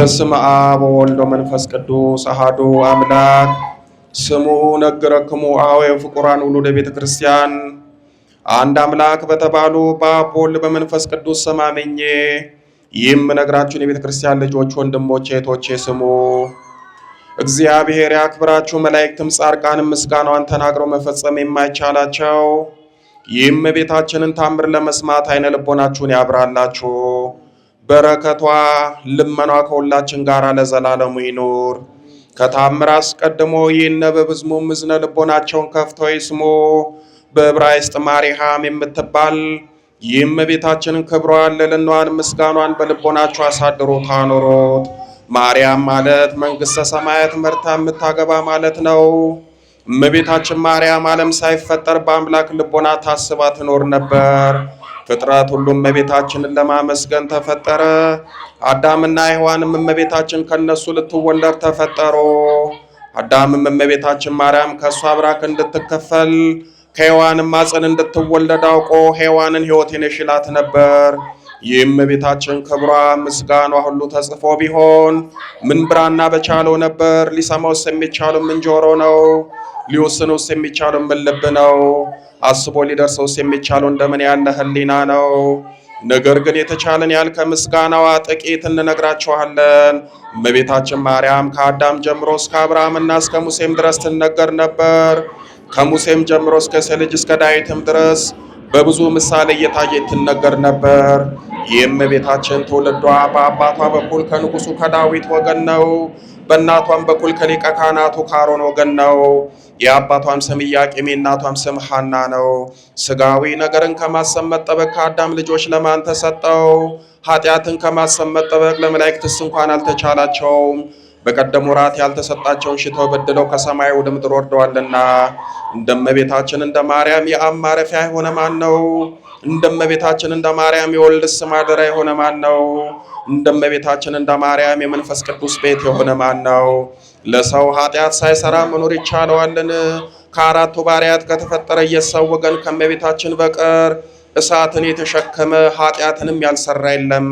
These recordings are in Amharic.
በስመ አብ ወወልድ ወመንፈስ ቅዱስ አሐዱ አምላክ። ስሙ ነገረክሙ አኀዌ ፍቁራን ውሉደ ቤተ ክርስቲያን። አንድ አምላክ በተባሉ በአብ በወልድ በመንፈስ ቅዱስ ስም አምኜ ይህም ነግራችሁን የቤተ ክርስቲያን ልጆች ወንድሞቼ እህቶቼ ስሙ። እግዚአብሔር ያክብራችሁ። መላእክትም ጻድቃንም ምስጋናዋን ተናግረው መፈጸም የማይቻላቸው ይህም ቤታችንን ታምር ለመስማት አይነ ልቦናችሁን ያብራላችሁ። በረከቷ ልመኗ ከሁላችን ጋር ለዘላለሙ ይኑር። ከታምር አስቀድሞ ይነበብ ሕዝቡም እዝነ ልቦናቸውን ከፍተው ይስሙ። በዕብራይስጥ ማርያም የምትባል ይህም ቤታችንን ክብሯን ልዕልናዋን ምስጋኗን በልቦናችሁ አሳድሩት አኑሩት። ማርያም ማለት መንግሥተ ሰማያት መርታ የምታገባ ማለት ነው። እመቤታችን ማርያም ዓለም ሳይፈጠር በአምላክ ልቦና ታስባ ትኖር ነበር። ፍጥረት ሁሉም እመቤታችንን ለማመስገን ተፈጠረ። አዳምና ሔዋንም እመቤታችን ከነሱ ልትወለድ ተፈጠሩ። አዳምም እመቤታችን ማርያም ከእሷ አብራክ እንድትከፈል ከሔዋንም ማፀን እንድትወለድ አውቆ ሔዋንን ሕይወቴን ይሽላት ነበር። ይህም እመቤታችን ክብሯ ምስጋኗ ሁሉ ተጽፎ ቢሆን ምን ብራና በቻለው ነበር? ሊሰማውስ የሚቻለው ምን ጆሮ ነው? ሊወስነውስ የሚቻለው ምን ልብ ነው? አስቦ ሊደርሰውስ የሚቻለው እንደምን ያለ ሕሊና ነው? ነገር ግን የተቻለን ያህል ከምስጋናዋ ጥቂት እንነግራችኋለን። እመቤታችን ማርያም ከአዳም ጀምሮ እስከ አብርሃምና እስከ ሙሴም ድረስ ትነገር ነበር። ከሙሴም ጀምሮ እስከ ሰው ልጅ እስከ ዳዊትም ድረስ በብዙ ምሳሌ እየታየች ትነገር ነበር። ይህም እመቤታችን ትውልዷ በአባቷ በኩል ከንጉሱ ከዳዊት ወገን ነው። በእናቷም በኩል ከሊቀ ካህናቱ ከአሮን ወገን ነው። የአባቷም ስም ኢያቄም የእናቷም ስም ሐና ነው። ስጋዊ ነገርን ከማሰብ መጠበቅ ከአዳም ልጆች ለማን ተሰጠው? ኃጢአትን ከማሰብ መጠበቅ ለመላእክትስ እንኳን አልተቻላቸውም። በቀደሙ ወራት ያልተሰጣቸውን ሽተው በድለው ከሰማይ ወደ ምድር ወርደዋልና። እንደ እመቤታችን እንደ ማርያም የአብ ማረፊያ የሆነ ማን ነው? እንደ እመቤታችን እንደ ማርያም የወልድስ ማደሪያ የሆነ ማን ነው? እንደ እመቤታችን እንደ ማርያም የመንፈስ ቅዱስ ቤት የሆነ ማን ነው? ለሰው ኃጢአት ሳይሰራ መኖር ይቻለዋልን? ከአራቱ ባሪያት ከተፈጠረ የሰው ወገን ከእመቤታችን በቀር እሳትን የተሸከመ ኃጢአትንም ያልሰራ የለም።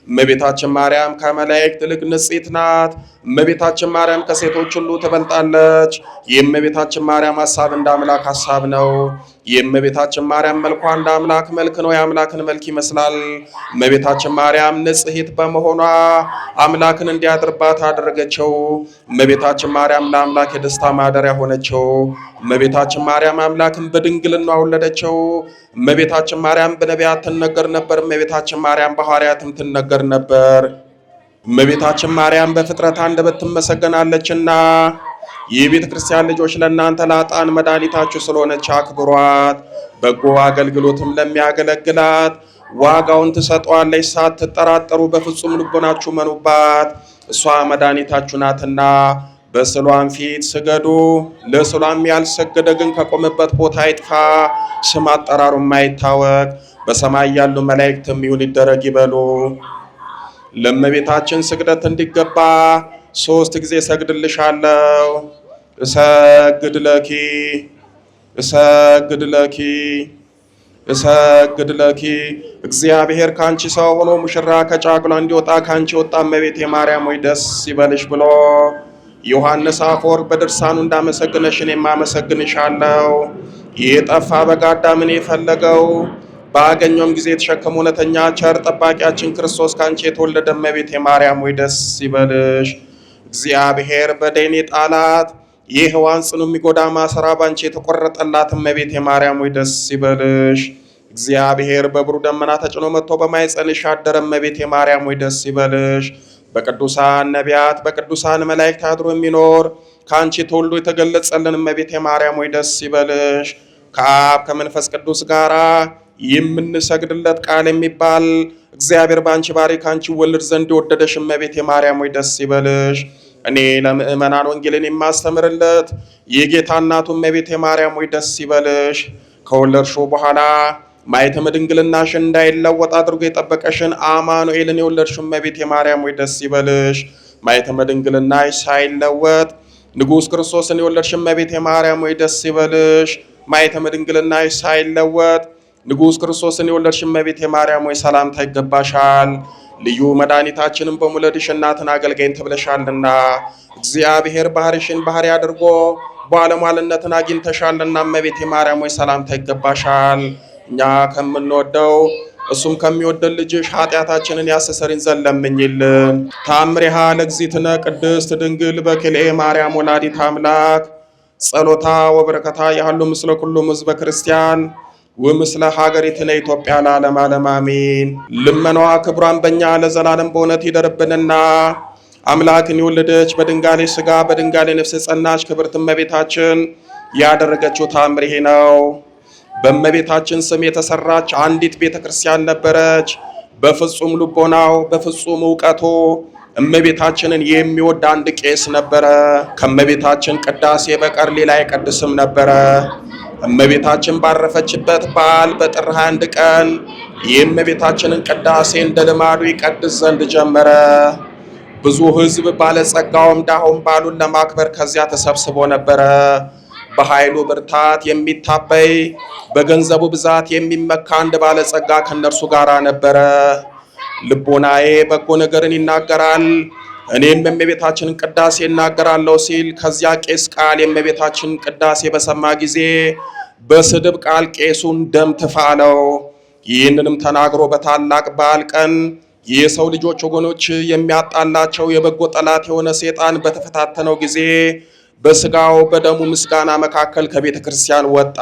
እመቤታችን ማርያም ከመላእክት ይልቅ ንጽሕት ናት። እመቤታችን ማርያም ከሴቶች ሁሉ ትበልጣለች። የእመቤታችን ማርያም ሐሳብ እንደ አምላክ ሐሳብ ነው። የእመቤታችን ማርያም መልኳ እንደ አምላክ መልክ ነው። የአምላክን መልክ ይመስላል። እመቤታችን ማርያም ንጽሕት በመሆኗ አምላክን እንዲያድርባት አደረገችው። እመቤታችን ማርያም ለአምላክ የደስታ ማደሪያ ሆነችው። እመቤታችን ማርያም አምላክን በድንግልና ወለደችው። እመቤታችን ማርያም በነቢያት ትነገር ነበር። እመቤታችን ማርያም በሐዋርያትም ትነገር ነበር። እመቤታችን ማርያም በፍጥረት አንደበት ትመሰገናለችና የቤተ ክርስቲያን ልጆች ለእናንተ ለኃጥአን መድኃኒታችሁ ስለሆነች አክብሯት። በጎ አገልግሎትም ለሚያገለግላት ዋጋውን ትሰጧለች። ሳትጠራጠሩ በፍጹም ልቦናችሁ መኑባት። እሷ መድኃኒታችሁ ናትና በስሏም ፊት ስገዱ። ለስሏም ያልሰገደ ግን ከቆመበት ቦታ ይጥፋ፣ ስም አጠራሩ የማይታወቅ በሰማይ ያሉ መላእክትም ይሁን ይደረግ ይበሉ። ለእመቤታችን ስግደት እንዲገባ 3 ጊዜ እሰግድልሻለሁ። እሰግድ ለኪ እሰግድ ለኪ እሰግድ ለኪ። እግዚአብሔር ካንቺ ሰው ሆኖ ሙሽራ ከጫጉላ እንዲወጣ ካንቺ ወጣ እመቤቴ ማርያም ወይ ደስ ይበልሽ ብሎ ዮሐንስ አፈወርቅ በድርሳኑ እንዳመሰግነሽ እኔም አመሰግንሻለሁ። የጠፋ በግ አዳምን የፈለገው ባገኘውም ጊዜ የተሸከመ እውነተኛ ቸር ጠባቂያችን ክርስቶስ ካንቺ የተወለደ እመቤቴ ማርያም ወይ ደስ ይበልሽ። እግዚአብሔር በደይኔ ጣላት የሔዋን ጽኑ የሚጎዳ ማሰራ ባንቺ የተቆረጠላት እመቤቴ ማርያም ወይ ደስ ይበልሽ። እግዚአብሔር በብሩህ ደመና ተጭኖ መጥቶ በማኅፀንሽ አደረ እመቤቴ ማርያም ወይ ደስ ይበልሽ። በቅዱሳን ነቢያት በቅዱሳን መላእክት አድሮ የሚኖር ከአንቺ ተወልዶ የተገለጸልን እመቤቴ ማርያም ወይ ደስ ይበልሽ። ከአብ ከመንፈስ ቅዱስ ጋራ የምንሰግድለት ቃል የሚባል እግዚአብሔር በአንቺ ባሪ ከአንቺ ወልድ ዘንድ የወደደሽ እመቤቴ ማርያም ወይ ደስ ይበልሽ። እኔ ለምእመናን ወንጌልን የማስተምርለት የጌታ እናቱ እመቤቴ ማርያም ወይ ደስ ይበልሽ። ከወለድሽው በኋላ ማኅተመ ድንግልናሽን እንዳይለወጥ አድርጎ የጠበቀሽን አማኑኤልን የወለድሽው እመቤቴ ማርያም ወይ ደስ ይበልሽ። ማኅተመ ድንግልናሽ ሳይለወጥ ንጉሥ ክርስቶስን የወለድሽ እመቤቴ ማርያም ወይ ደስ ይበልሽ። ማኅተመ ድንግልናሽ ሳይለወጥ ንጉሥ ክርስቶስን የወለድሽ እመቤቴ ማርያም ወይ ሰላምታ ይገባሻል። ልዩ መድኃኒታችንን በመውለድሽ እናትን አገልጋይን ተብለሻልና እግዚአብሔር ባህርሽን ባህሪ አድርጎ ባለሟልነትን አግኝተሻልና እመቤቴ ማርያም ሆይ ሰላምታ ይገባሻል። እኛ ከምንወደው እሱም ከሚወደን ልጅሽ ኃጢአታችንን ያስተሰርይን ዘንድ ለምኝልን። ተአምሪሃ ለእግዝእትነ ቅድስት ድንግል በክልኤ ማርያም ወላዲተ አምላክ ጸሎታ ወበረከታ ያህሉ ምስለ ኩሉም ሕዝበ ክርስቲያን ወምስለ ሀገሪትነ ኢትዮጵያ ለዓለመ ዓለም አሜን። ልመናዋ ክብሯን በእኛ ለዘላለም በእውነት ይደርብንና አምላክን የወለደች በድንጋሌ ሥጋ በድንጋሌ ነፍስ የጸናች ክብርት እመቤታችን ያደረገችው ተአምር ይሄ ነው። በእመቤታችን ስም የተሰራች አንዲት ቤተ ክርስቲያን ነበረች። በፍጹም ልቦናው በፍጹም ዕውቀቱ እመቤታችንን የሚወድ አንድ ቄስ ነበረ። ከእመቤታችን ቅዳሴ በቀር ሌላ አይቀድስም ነበረ። እመቤታችን ባረፈችበት በዓል በጥር 21 ቀን የእመቤታችንን ቅዳሴ እንደ ልማዱ ይቀድስ ዘንድ ጀመረ። ብዙ ሕዝብ ባለጸጋውም ድሃውም በዓሉን ለማክበር ከዚያ ተሰብስቦ ነበረ። በኃይሉ ብርታት የሚታበይ በገንዘቡ ብዛት የሚመካ አንድ ባለጸጋ ከነርሱ ጋር ነበረ። ልቦናዬ በጎ ነገርን ይናገራል፣ እኔም የእመቤታችንን ቅዳሴ እናገራለሁ ሲል ከዚያ ቄስ ቃል የእመቤታችንን ቅዳሴ በሰማ ጊዜ በስድብ ቃል ቄሱን ደም ትፋለው። ይህንንም ተናግሮ በታላቅ በዓል ቀን የሰው ልጆች ወገኖች የሚያጣላቸው የበጎ ጠላት የሆነ ሰይጣን በተፈታተነው ጊዜ በስጋው በደሙ ምስጋና መካከል ከቤተ ክርስቲያን ወጣ።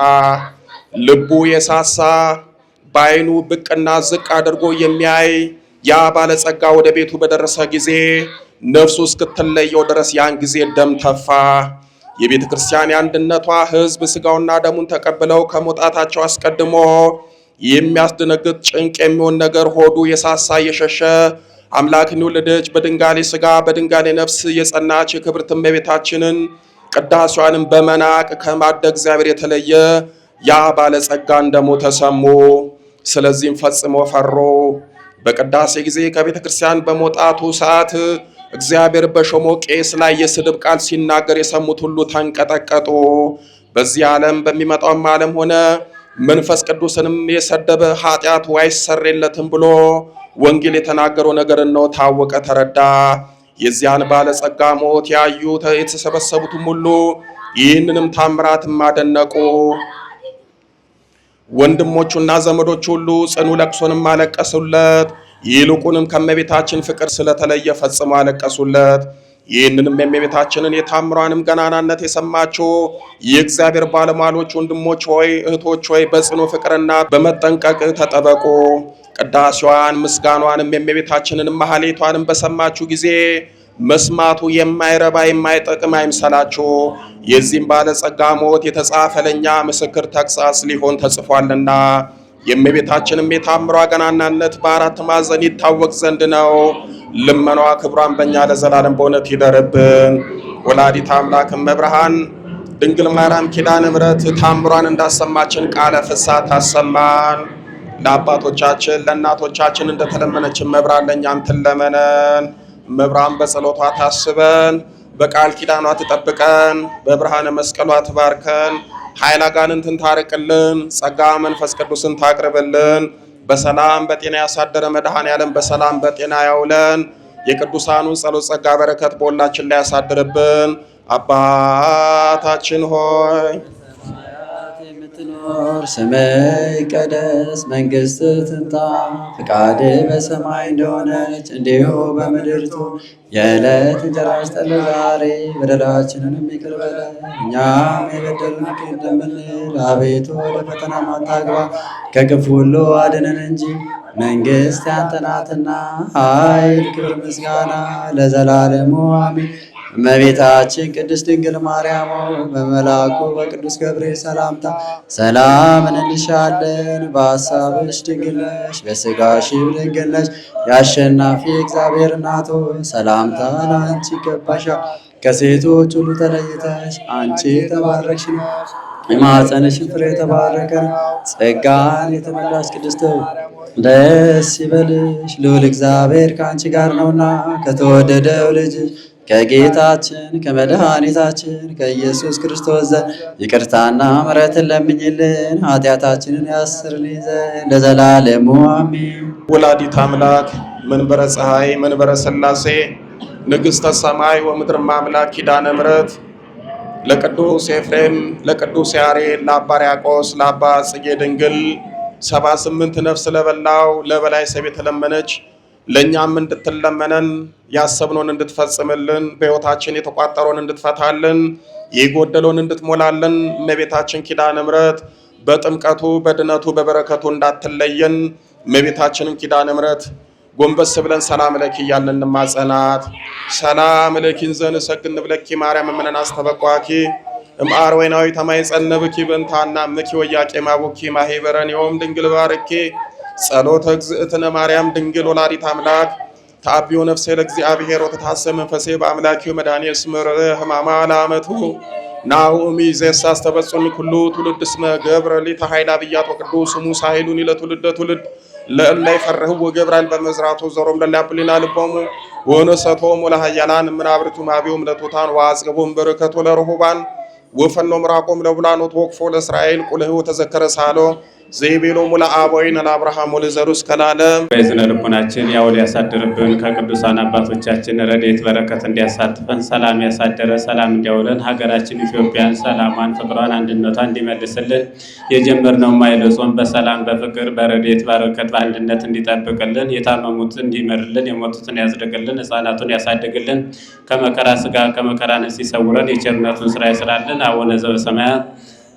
ልቡ የሳሳ በዓይኑ ብቅና ዝቅ አድርጎ የሚያይ ያ ባለጸጋ ወደ ቤቱ በደረሰ ጊዜ ነፍሱ እስክትለየው ድረስ ያን ጊዜ ደም ተፋ። የቤተ ክርስቲያን የአንድነቷ ሕዝብ ስጋውና ደሙን ተቀብለው ከመውጣታቸው አስቀድሞ የሚያስደነግጥ ጭንቅ የሚሆን ነገር ሆዱ የሳሳ የሸሸ አምላክን የወለደች በድንጋሌ ሥጋ በድንጋሌ ነፍስ የጸናች የክብርት እመቤታችንን ቅዳሴዋንም በመናቅ ከማደ እግዚአብሔር የተለየ ያ ባለጸጋ እንደሞተ ሰሙ። ስለዚህም ፈጽሞ ፈሩ። በቅዳሴ ጊዜ ከቤተ ክርስቲያን በመውጣቱ ሰዓት እግዚአብሔር በሾሞ ቄስ ላይ የስድብ ቃል ሲናገር የሰሙት ሁሉ ተንቀጠቀጡ። በዚህ ዓለም በሚመጣውም ዓለም ሆነ መንፈስ ቅዱስንም የሰደበ ኃጢአቱ አይሰረይለትም ብሎ ወንጌል የተናገረው ነገር ነው ታወቀ፣ ተረዳ። የዚያን ባለጸጋ ሞት ያዩ የተሰበሰቡትም ሁሉ ይህንንም ታምራትም አደነቁ። ወንድሞቹና ዘመዶቹ ሁሉ ጽኑ ለቅሶንም አለቀሱለት። ይልቁንም ከእመቤታችን ፍቅር ስለተለየ ፈጽሞ አለቀሱለት። ይህንንም የእመቤታችንን የታምሯንም ገናናነት የሰማችሁ የእግዚአብሔር ባለሟሎች ወንድሞች ሆይ እህቶች ሆይ በጽኑ ፍቅርና በመጠንቀቅ ተጠበቁ። ቅዳሴዋን ምስጋኗንም የእመቤታችንን ማህሌቷንም በሰማችሁ ጊዜ መስማቱ የማይረባ የማይጠቅም አይምሰላችሁ። የዚህም ባለጸጋ ሞት የተጻፈ ለእኛ ምስክር ተግሣጽ ሊሆን ተጽፏልና የእመቤታችንም የታምሯ ገናናነት በአራት ማዕዘን ይታወቅ ዘንድ ነው። ልመናዋ ክብሯን በእኛ ለዘላለም በእውነት ይደርብን። ወላዲተ አምላክ እመብርሃን ድንግል ማርያም ኪዳነ ምሕረት ታምሯን እንዳሰማችን ቃለ ፍስሐ ታሰማን። ለአባቶቻችን ለእናቶቻችን እንደተለመነች እመብርሃን ለእኛም ትለመነን። እመብርሃን በጸሎቷ ታስበን፣ በቃል ኪዳኗ ትጠብቀን፣ በብርሃነ መስቀሏ ትባርከን፣ ኃይለ አጋንንትን ታርቅልን፣ ጸጋ መንፈስ ቅዱስን ታቅርብልን። በሰላም በጤና ያሳደረ መድኃኔዓለም በሰላም በጤና ያውለን። የቅዱሳኑን ጸሎት ጸጋ በረከት በሁላችን ላይ ያሳድርብን። አባታችን ሆይ የምትኖር ስምህ ይቀደስ፣ መንግሥትህ ትምጣ፣ ፈቃድህ በሰማይ እንደሆነች እንዲሁ በምድር ትሁን። የዕለት እንጀራችንን ስጠን ዛሬ፣ በደላችንንም ይቅር በለን እኛም የበደሉንን ይቅር እንደምንል። አቤቱ ወደ ፈተና አታግባን፣ ከክፉ ሁሉ አድነን እንጂ መንግሥት ያንተ ናትና፣ ኃይል፣ ክብር፣ ምስጋና ለዘላለሙ አሜን። እመቤታችን ቅድስት ድንግል ማርያም በመልአኩ በቅዱስ ገብርኤል ሰላምታ ሰላም እንልሻለን። በሐሳብሽ ድንግል ነሽ፣ በሥጋሽም ድንግል ነሽ። የአሸናፊ እግዚአብሔር እናት ሆይ ሰላምታ ለአንቺ ይገባሻል። ከሴቶች ሁሉ ተለይተሽ አንቺ የተባረክሽ ነሽ፣ የማኅፀንሽን ፍሬ የተባረከ ነው። ጸጋን የተመላሽ ቅድስት ደስ ይበልሽ፣ ልዑል እግዚአብሔር ከአንቺ ጋር ነውና ከተወደደው ልጅሽ ከጌታችን ከመድኃኒታችን ከኢየሱስ ክርስቶስ ዘንድ ይቅርታና ምሕረትን ለምኝልን ኃጢአታችንን ያስርልን ዘንድ ለዘላለሙ አሜን። ወላዲተ አምላክ መንበረ ፀሐይ መንበረ ሥላሴ ንግሥተ ሰማይ ወምድር አምላክ ኪዳነ ምሕረት ለቅዱስ ኤፍሬም ለቅዱስ ያሬድ ለአባ ሕርያቆስ ለአባ ጽጌ ድንግል 78 ነፍስ ለበላው ለበላይ ሰብ የተለመነች ለእኛም እንድትለመነን ያሰብነውን እንድትፈጽምልን በሕይወታችን የተቋጠረውን እንድትፈታልን የጎደለውን እንድትሞላልን እመቤታችን ኪዳነ ምሕረት በጥምቀቱ በድነቱ በበረከቱ እንዳትለየን እመቤታችንን ኪዳነ ምሕረት ጎንበስ ብለን ሰላም ለኪ እያልን እንማጸናት። ሰላም ለኪን ዘንሰግድ ብለኪ ማርያም እምነን አስተበቋኪ እምአር ወይናዊ ተማይጸነብኪ በንታና ምኪ ወያቄ ማቡኪ ማሂበረኒዮም ድንግል ባርኪ ጸሎተ እግዝእትነ ማርያም ድንግል ወላዲት አምላክ ተአብዮ ነፍሴ ለእግዚአብሔር ወተታሰብ መንፈሴ በአምላኪው መድኃኒየ ስምር ህማማ ለአመቱ ናሁሚ ዘሳስ ተበጹን ኩሉ ትውልድ እስመ ገብረ ሊተ ኃይል አብያት ወቅዱስ ሙሳ ኃይሉን ለትውልደ ትውልድ ለእላይ ፈርህ ወገብራን በመዝራቱ ዘሮም ለላብሊና ልቦሙ ወነሰቶም ወለሃያላን ምናብርቱ ማቢዮም ለቶታን ዋጽገቦም በረከቱ ለረሁባን ወፈኖ ምራቆም ለቡላኖት ወቅፎ ለእስራኤል ቁልህ ተዘከረ ሳሎ ዘይቤሎ ሙላ አቦይን ለአብርሃም ወለዘሩስ ከላለም በዝነ ልቦናችን ያውል ያሳድርብን ከቅዱሳን አባቶቻችን ረድኤት በረከት እንዲያሳትፈን ሰላም ያሳደረ ሰላም እንዲያውለን ሀገራችን ኢትዮጵያን ሰላሟን ፍቅሯን አንድነቷን እንዲመልስልን የጀመርነው ማይለጾም በሰላም በፍቅር በረድኤት በረከት በአንድነት እንዲጠብቅልን የታመሙት እንዲመርልን የሞቱትን ያጽድቅልን ሕፃናቱን ያሳድግልን ከመከራ ስጋ ከመከራ ነፍስ ይሰውረን የቸርነቱን ስራ ይስራልን። አቡነ ዘበሰማያት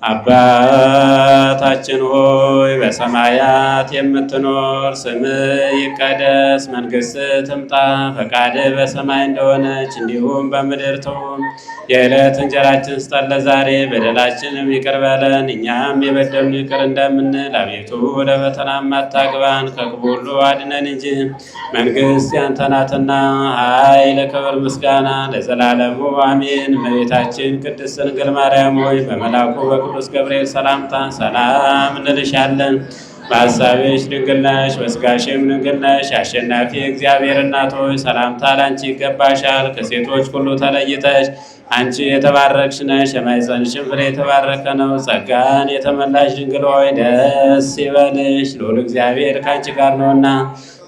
አባታችን ሆይ በሰማያት የምትኖር ስምህ ይቀደስ፣ መንግሥትህ ትምጣ፣ ፈቃድህ በሰማይ እንደሆነች እንዲሁም በምድር ትሁን። የዕለት እንጀራችንን ስጠን ዛሬ፣ በደላችንም ይቅር በለን እኛም የበደሉንን ይቅር እንደምንል፣ አቤቱ ወደ ፈተናም አታግባን ከክፉ ሁሉ አድነን እንጂ መንግሥት ያንተ ናትና ኃይል፣ ክብር፣ ምስጋና ለዘላለሙ አሜን። እመቤታችን ቅድስት ድንግል ማርያም ሆይ በመልአኩ ቅዱስ ገብርኤል ሰላምታ ሰላም እንልሻለን። በሐሳብሽ ድንግል ነሽ፣ በሥጋሽም ድንግል ነሽ። አሸናፊ እግዚአብሔር እናት ሆይ ሰላምታ ላንቺ ይገባሻል። ከሴቶች ሁሉ ተለይተሽ አንቺ የተባረክሽ ነሽ፣ የማኅፀንሽም ፍሬ የተባረከ ነው። ጸጋን የተመላሽ ድንግል ሆይ ደስ ይበልሽ፣ ልዑል እግዚአብሔር ከአንቺ ጋር ነውና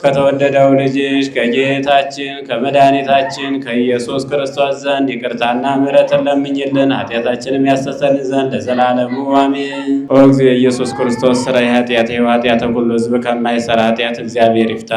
ከተወደደው ልጅሽ ከጌታችን ከመድኃኒታችን ከኢየሱስ ክርስቶስ ዘንድ ይቅርታና ምሕረትን ለምኝልን ኃጢአታችንም ያስተሰርይ ዘንድ ለዘላለሙ አሜን። ኦ እግዚእ ኢየሱስ ክርስቶስ ሥራይ ኃጢአት ኃጢአተ ኩሉ ሕዝብ ከማይሠራ ኃጢአት እግዚአብሔር ይፍታ።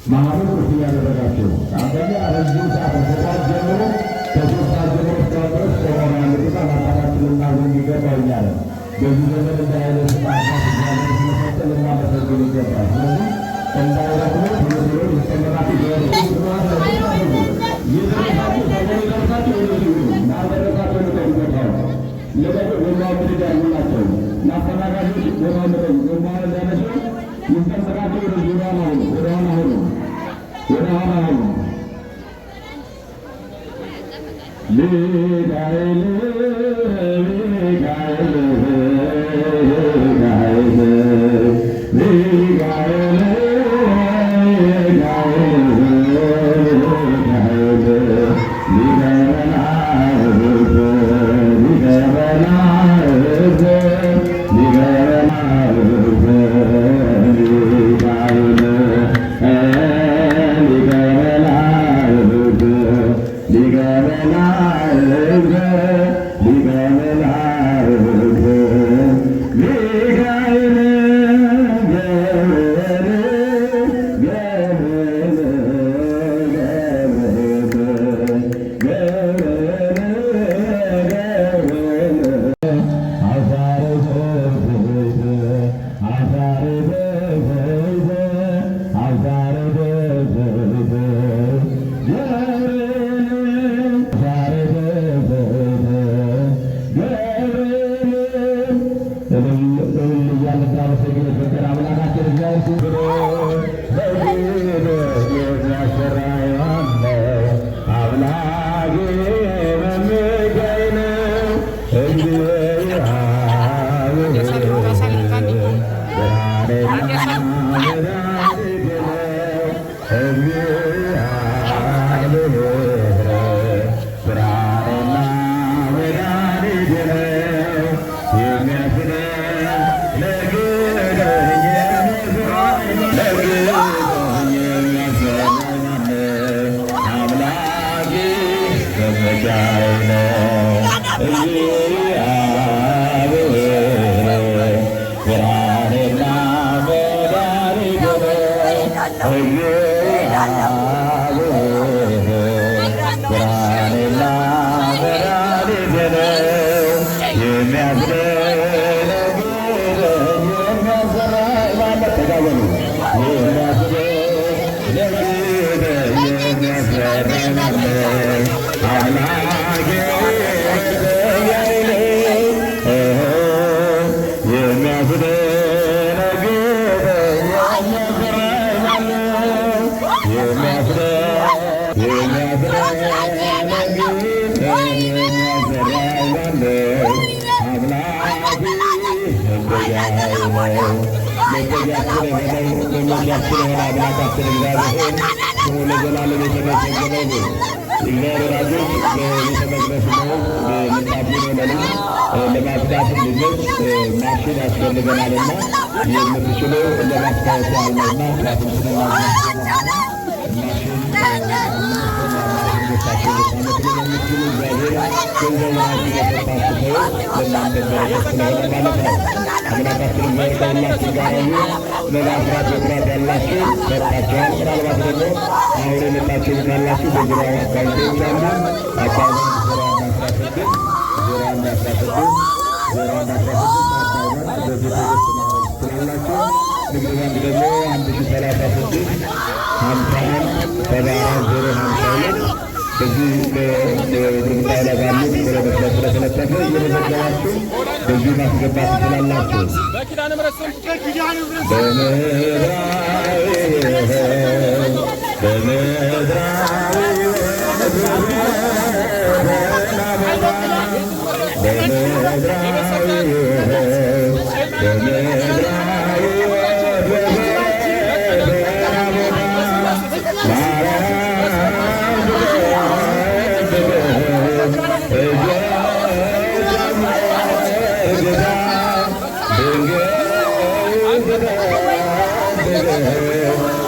ማህበሩ ክፍያ ያደረጋቸው አንደኛ ረጅም ሰዓት ከሰዓት ጀምሮ ከሶስት ሰዓት ጀምሮ እስካሁን ድረስ ከሆነ አንድታ ማሳባችንና ዘንድ ይገባኛል። በዚህ ዘመን እንደ አይነት ማሳት እግዚአብሔር ስለሰጠን ልናመሰግን ይገባል። ስለዚህ እንዳይረግሙ ትምህርት ይስተመራቱ ዘሩ ይዘርሳቸው ተገኝታቸው ወደዚህ ናደረሳቸው ልጠይቆታው ለበ ወማምድ ዳርሙናቸው ናፈናጋጆች ወማምድ ወማምድ ያነሱ ይስተመራቸው ወደ ዙሪያ ነው ወደ ሆነ ሆኑ ሚካኤል ሚካኤል አምላኬ መመኪያዬ ነው።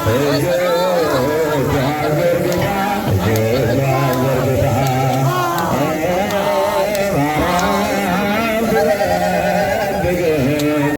Hey,